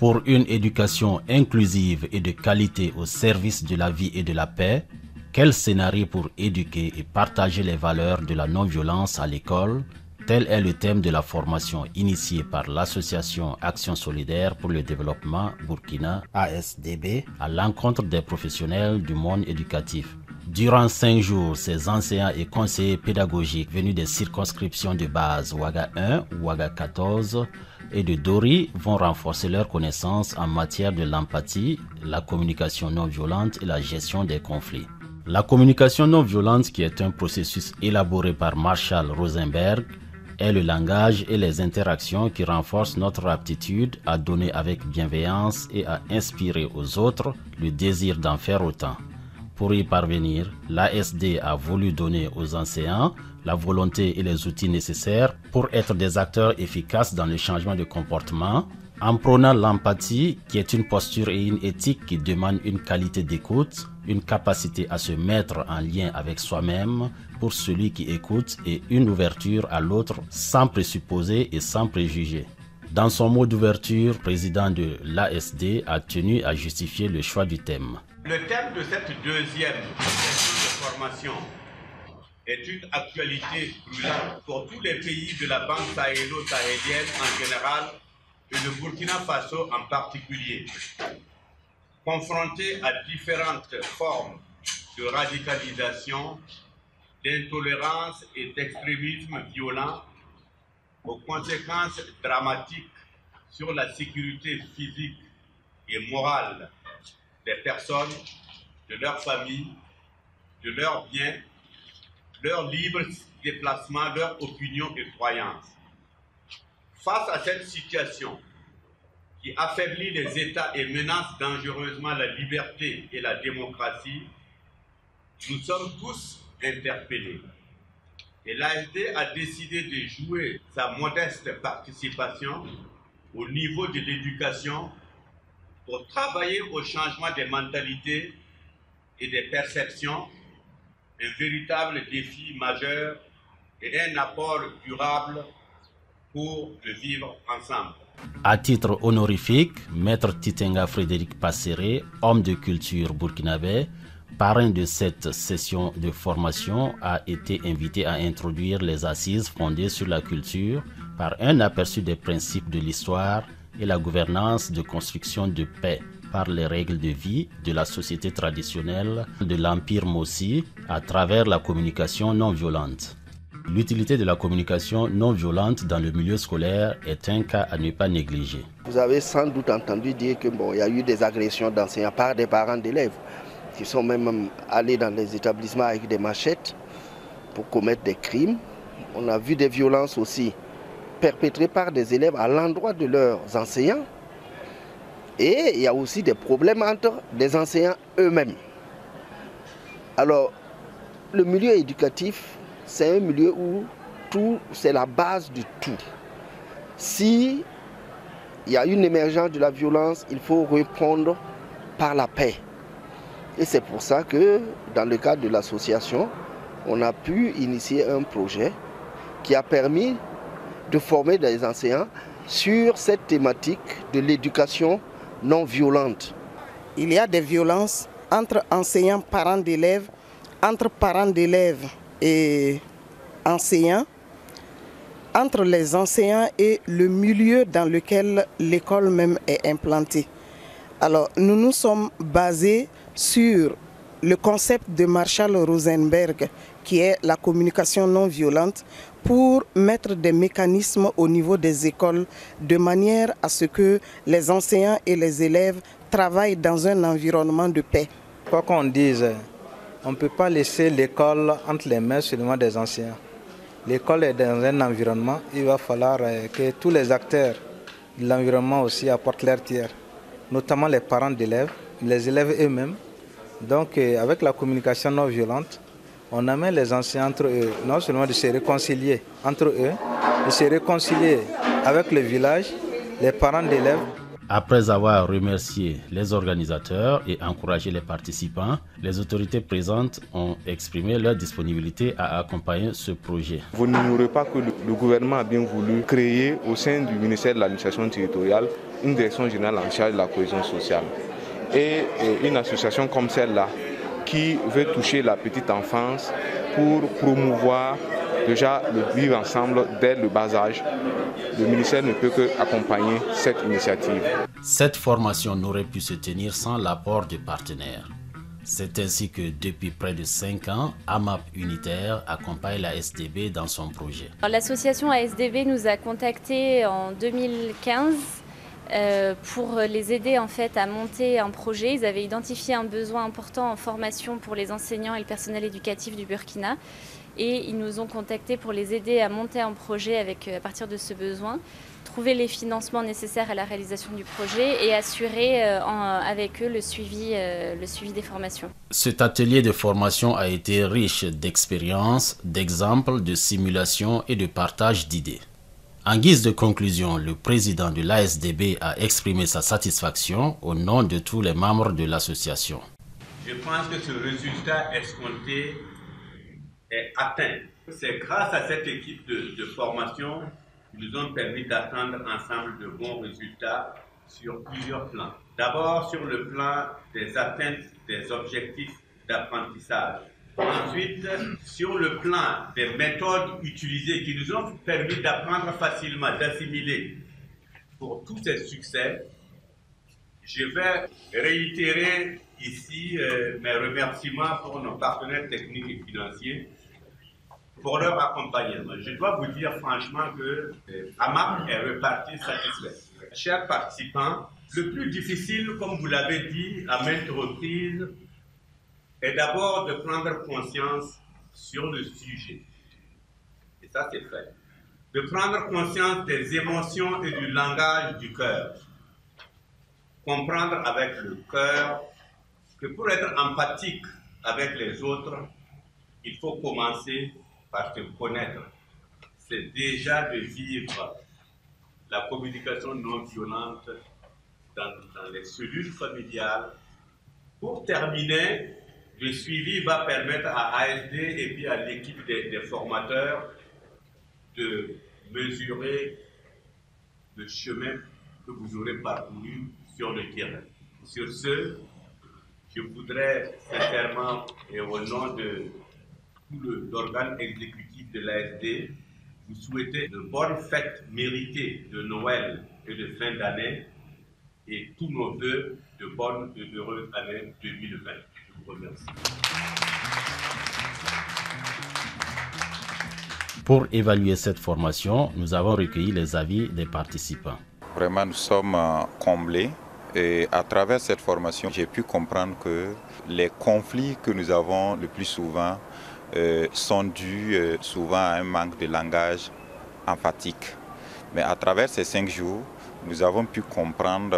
Pour une éducation inclusive et de qualité au service de la vie et de la paix, quel scénario pour éduquer et partager les valeurs de la non-violence à l'école? Tel est le thème de la formation initiée par l'association Action Solidaire pour le Développement Burkina ASDB à l'encontre des professionnels du monde éducatif. Durant 5 jours, ces enseignants et conseillers pédagogiques venus des circonscriptions de base Ouaga 1, Ouaga 14 et de Dori vont renforcer leurs connaissances en matière de l'empathie, la communication non violente et la gestion des conflits. La communication non violente, qui est un processus élaboré par Marshall Rosenberg, est le langage et les interactions qui renforcent notre aptitude à donner avec bienveillance et à inspirer aux autres le désir d'en faire autant. Pour y parvenir, l'ASD a voulu donner aux enseignants la volonté et les outils nécessaires pour être des acteurs efficaces dans le changement de comportement, en prônant l'empathie, qui est une posture et une éthique qui demandent une qualité d'écoute, une capacité à se mettre en lien avec soi-même pour celui qui écoute et une ouverture à l'autre sans présupposer et sans préjugés. Dans son mot d'ouverture, le président de l'ASD a tenu à justifier le choix du thème. Le thème de cette deuxième session de formation est une actualité brûlante pour tous les pays de la bande sahélo-sahélienne en général et le Burkina Faso en particulier. Confrontés à différentes formes de radicalisation, d'intolérance et d'extrémisme violent, aux conséquences dramatiques sur la sécurité physique et morale des personnes, de leurs familles, de leurs biens, leur libre déplacement, leurs opinions et croyances. Face à cette situation qui affaiblit les États et menace dangereusement la liberté et la démocratie, nous sommes tous interpellés. Et l'ASD a décidé de jouer sa modeste participation au niveau de l'éducation pour travailler au changement des mentalités et des perceptions, un véritable défi majeur et un apport durable pour le vivre ensemble. À titre honorifique, Maître Titenga Frédéric Passéré, homme de culture burkinabé, parrain de cette session de formation, a été invité à introduire les assises fondées sur la culture par un aperçu des principes de l'histoire et la gouvernance de construction de paix par les règles de vie de la société traditionnelle de l'Empire Mossi à travers la communication non violente. L'utilité de la communication non violente dans le milieu scolaire est un cas à ne pas négliger. Vous avez sans doute entendu dire qu'il y a eu des agressions d'enseignants par des parents d'élèves qui sont même allés dans les établissements avec des machettes pour commettre des crimes. On a vu des violences aussi perpétrées par des élèves à l'endroit de leurs enseignants. Et il y a aussi des problèmes entre les enseignants eux-mêmes. Alors, le milieu éducatif, c'est un milieu où tout, c'est la base de tout. Si il y a une émergence de la violence, il faut répondre par la paix. Et c'est pour ça que, dans le cadre de l'association, on a pu initier un projet qui a permis de former des enseignants sur cette thématique de l'éducation non violente. Il y a des violences entre enseignants, parents d'élèves, entre parents d'élèves et enseignants, entre les enseignants et le milieu dans lequel l'école même est implantée. Alors, nous nous sommes basés sur le concept de Marshall Rosenberg, qui est la communication non violente, pour mettre des mécanismes au niveau des écoles de manière à ce que les enseignants et les élèves travaillent dans un environnement de paix. Quoi qu'on dise, on ne peut pas laisser l'école entre les mains seulement des enseignants. L'école est dans un environnement, il va falloir que tous les acteurs de l'environnement aussi apportent leur tiers, notamment les parents d'élèves, les élèves eux-mêmes. Donc avec la communication non violente, on amène les enseignants entre eux, non seulement de se réconcilier entre eux, de se réconcilier avec le village, les parents d'élèves. Après avoir remercié les organisateurs et encouragé les participants, les autorités présentes ont exprimé leur disponibilité à accompagner ce projet. Vous n'ignorez pas que le gouvernement a bien voulu créer au sein du ministère de l'administration territoriale une direction générale en charge de la cohésion sociale. Et une association comme celle-là qui veut toucher la petite enfance pour promouvoir déjà le vivre ensemble dès le bas âge. Le ministère ne peut qu'accompagner cette initiative. Cette formation n'aurait pu se tenir sans l'apport de partenaires. C'est ainsi que depuis près de 5 ans, AMAP Unitaire accompagne la SDB dans son projet. L'association ASDB nous a contactés en 2015 pour les aider en fait à monter un projet. Ils avaient identifié un besoin important en formation pour les enseignants et le personnel éducatif du Burkina. Et ils nous ont contactés pour les aider à monter un projet à partir de ce besoin, trouver les financements nécessaires à la réalisation du projet et assurer avec eux le suivi des formations. Cet atelier de formation a été riche d'expériences, d'exemples, de simulations et de partage d'idées. En guise de conclusion, le président de l'ASDB a exprimé sa satisfaction au nom de tous les membres de l'association. Je pense que ce résultat escompté est atteint. C'est grâce à cette équipe de formation qui nous ont permis d'atteindre ensemble de bons résultats sur plusieurs plans. D'abord sur le plan des atteintes des objectifs d'apprentissage. Ensuite, sur le plan des méthodes utilisées qui nous ont permis d'apprendre facilement, d'assimiler. Pour tous ces succès, je vais réitérer ici mes remerciements pour nos partenaires techniques et financiers pour leur accompagnement. Je dois vous dire franchement que AMAP est reparti satisfait. Chers participants, le plus difficile, comme vous l'avez dit à maintes reprises, est d'abord de prendre conscience sur le sujet. Et ça, c'est fait. De prendre conscience des émotions et du langage du cœur. Comprendre avec le cœur que pour être empathique avec les autres, il faut commencer par se connaître. C'est déjà de vivre la communication non violente dans les cellules familiales. Pour terminer, le suivi va permettre à ASD et puis à l'équipe des formateurs de mesurer le chemin que vous aurez parcouru sur le terrain. Sur ce, je voudrais sincèrement et au nom de l'organe exécutif de l'ASD, vous souhaiter de bonnes fêtes méritées de Noël et de fin d'année et tous nos vœux de bonne et heureuse année 2020. Je vous remercie. Pour évaluer cette formation, nous avons recueilli les avis des participants. Vraiment, nous sommes comblés. Et à travers cette formation, j'ai pu comprendre que les conflits que nous avons le plus souvent sont dus souvent à un manque de langage empathique. Mais à travers ces 5 jours, nous avons pu comprendre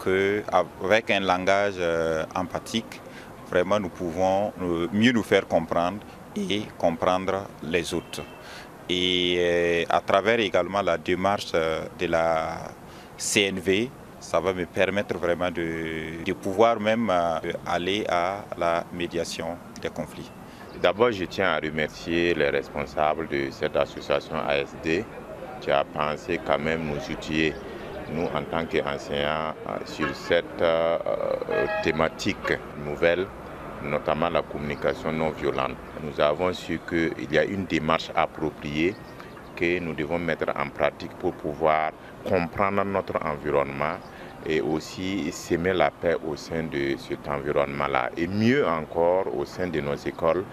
qu'avec un langage empathique, vraiment nous pouvons mieux nous faire comprendre et comprendre les autres. Et à travers également la démarche de la CNV, ça va me permettre vraiment de pouvoir même aller à la médiation des conflits. D'abord, je tiens à remercier les responsables de cette association ASD qui a pensé quand même nous outiller, nous en tant qu'enseignants, sur cette thématique nouvelle, notamment la communication non violente. Nous avons su qu'il y a une démarche appropriée que nous devons mettre en pratique pour pouvoir comprendre notre environnement et aussi s'aimer la paix au sein de cet environnement-là. Et mieux encore, au sein de nos écoles,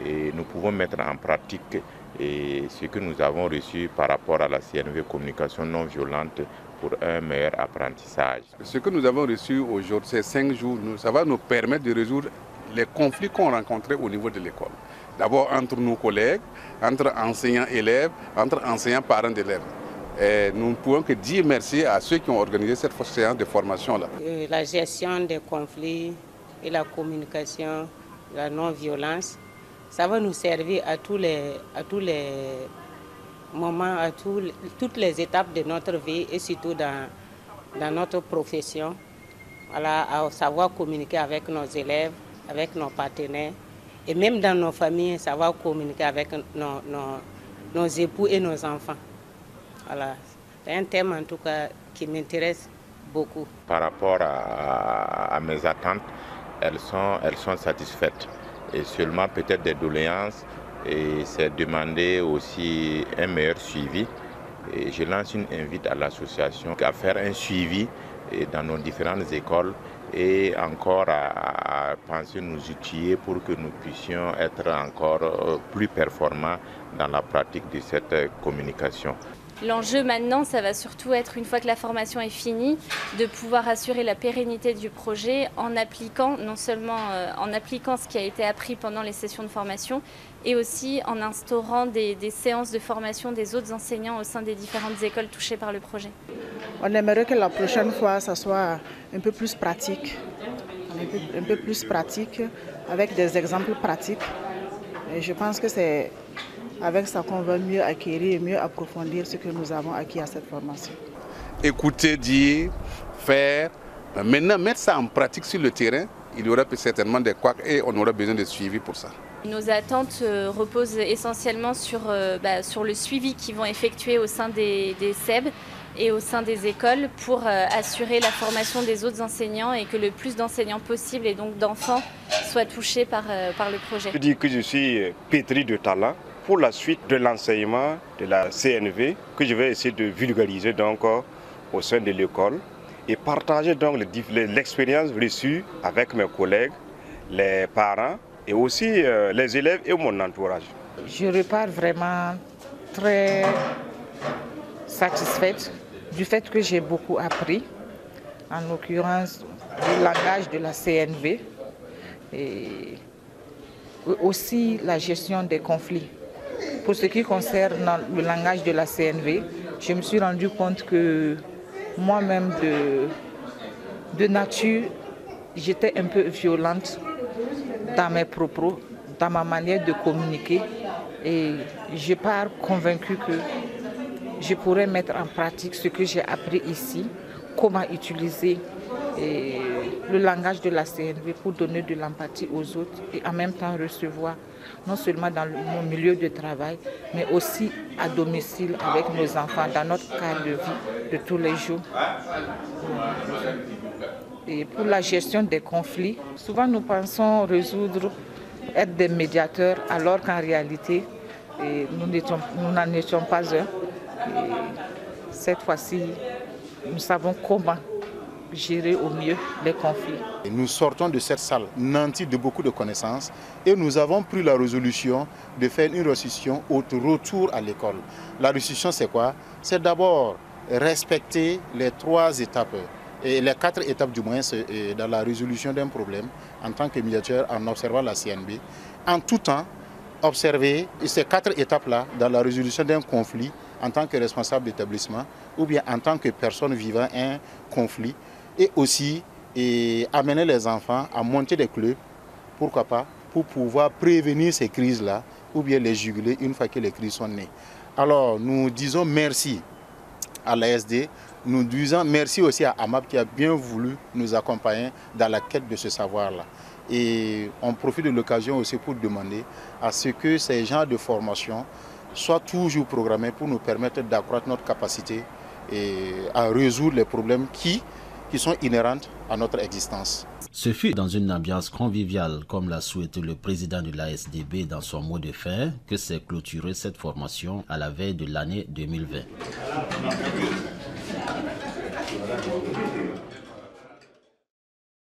et nous pouvons mettre en pratique ce que nous avons reçu par rapport à la CNV communication non violente pour un meilleur apprentissage. Ce que nous avons reçu aujourd'hui, ces 5 jours, ça va nous permettre de résoudre les conflits qu'on rencontrait au niveau de l'école. D'abord entre nos collègues, entre enseignants-élèves, entre enseignants-parents d'élèves. Et nous ne pouvons que dire merci à ceux qui ont organisé cette séance de formation-là. La gestion des conflits et la communication, la non-violence, ça va nous servir à tous les moments, à toutes les étapes de notre vie et surtout dans dans notre profession, voilà, à savoir communiquer avec nos élèves, avec nos partenaires, et même dans nos familles, savoir communiquer avec nos époux et nos enfants. Voilà. C'est un thème en tout cas qui m'intéresse beaucoup. Par rapport à mes attentes, elles sont satisfaites. Et seulement peut-être des doléances, et c'est demander aussi un meilleur suivi. Et je lance une invite à l'association à faire un suivi dans nos différentes écoles et encore à penser nos outils pour que nous puissions être encore plus performants dans la pratique de cette communication. L'enjeu maintenant, ça va surtout être, une fois que la formation est finie, de pouvoir assurer la pérennité du projet en appliquant, non seulement en appliquant ce qui a été appris pendant les sessions de formation, et aussi en instaurant des séances de formation des autres enseignants au sein des différentes écoles touchées par le projet. On aimerait que la prochaine fois, ça soit un peu plus pratique, avec des exemples pratiques. Et je pense que c'est avec ça qu'on va mieux acquérir et mieux approfondir ce que nous avons acquis à cette formation. Écouter, dire, faire, maintenant mettre ça en pratique sur le terrain, il y aura certainement des couacs et on aura besoin de suivi pour ça. Nos attentes reposent essentiellement sur le suivi qu'ils vont effectuer au sein des SEB et au sein des écoles pour assurer la formation des autres enseignants et que le plus d'enseignants possible et donc d'enfants soient touchés par le projet. Je dis que je suis pétri de talent pour la suite de l'enseignement de la CNV que je vais essayer de vulgariser donc au sein de l'école et partager donc l'expérience reçue avec mes collègues, les parents et aussi les élèves et mon entourage. Je repars vraiment très satisfaite du fait que j'ai beaucoup appris, en l'occurrence le langage de la CNV et aussi la gestion des conflits. Pour ce qui concerne le langage de la CNV, je me suis rendu compte que moi-même de nature, j'étais un peu violente dans mes propos, dans ma manière de communiquer et je pars convaincue que je pourrais mettre en pratique ce que j'ai appris ici, comment utiliser le langage de la CNV pour donner de l'empathie aux autres et en même temps recevoir, non seulement dans mon milieu de travail, mais aussi à domicile avec nos enfants, dans notre cadre de vie de tous les jours. Et pour la gestion des conflits, souvent nous pensons résoudre, être des médiateurs, alors qu'en réalité, nous n'en étions pas un. Et cette fois-ci, nous savons comment gérer au mieux les conflits. Nous sortons de cette salle nantis de beaucoup de connaissances et nous avons pris la résolution de faire une restitution au retour à l'école. La restitution, c'est quoi? C'est d'abord respecter les 3 étapes, et les 4 étapes du moins dans la résolution d'un problème en tant que médiateur en observant la CNB. En tout temps, observer ces 4 étapes-là dans la résolution d'un conflit en tant que responsable d'établissement ou bien en tant que personne vivant un conflit et aussi amener les enfants à monter des clubs, pourquoi pas, pour pouvoir prévenir ces crises-là ou bien les juguler une fois que les crises sont nées. Alors nous disons merci à l'ASD, nous disons merci aussi à AMAP qui a bien voulu nous accompagner dans la quête de ce savoir-là. Et on profite de l'occasion aussi pour demander à ce que ces genres de formation soient toujours programmés pour nous permettre d'accroître notre capacité et à résoudre les problèmes qui sont inhérents à notre existence. Ce fut dans une ambiance conviviale, comme l'a souhaité le président de l'ASDB dans son mot de fin, que s'est clôturée cette formation à la veille de l'année 2020.